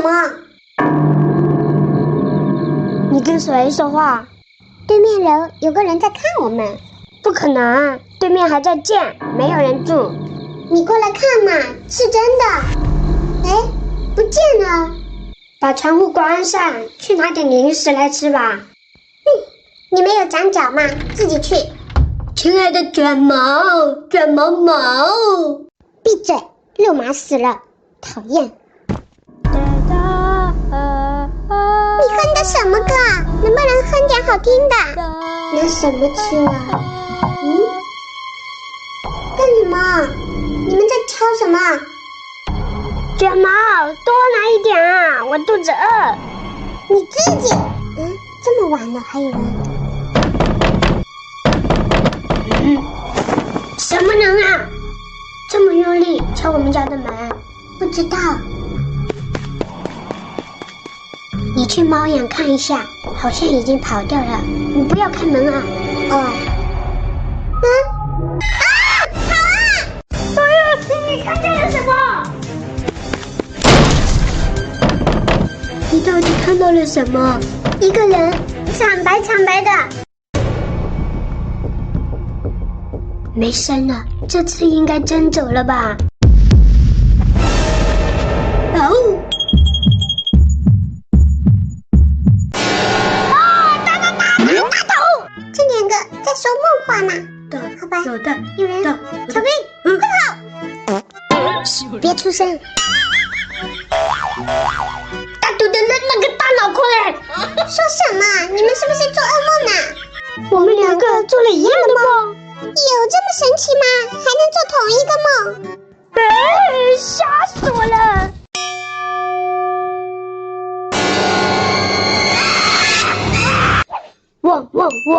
么？你跟谁说话？对面楼有个人在看我们。不可能，对面还在建，没有人住。你过来看嘛，是真的。哎，不见了。把窗户关上，去拿点零食来吃吧。你没有长脚吗？自己去。亲爱的卷毛，卷毛毛，闭嘴！六马死了，讨厌。你哼的什么歌啊？能不能哼点好听的？拿什么吃啊？干什么？你们在敲什么？卷毛，多拿一点啊，我肚子饿。你自己，这么晚了还有人？什么人啊？这么用力敲我们家的门？不知道。你去猫眼看一下，好像已经跑掉了。你不要开门啊。哦。好啊！你看见了什么？你到底看到了什么？一个人，惨白惨白的。没声了，这次应该真走了吧？哦！大头！这两个在说梦话呢。好吧，有的，有人，小兵，快跑！别出声。大头的那个大脑壳哎！说什么？你们是不是做噩梦呢？我们两个做了一样的梦。有这么神奇吗？还能做同一个梦？吓死我了！汪汪汪！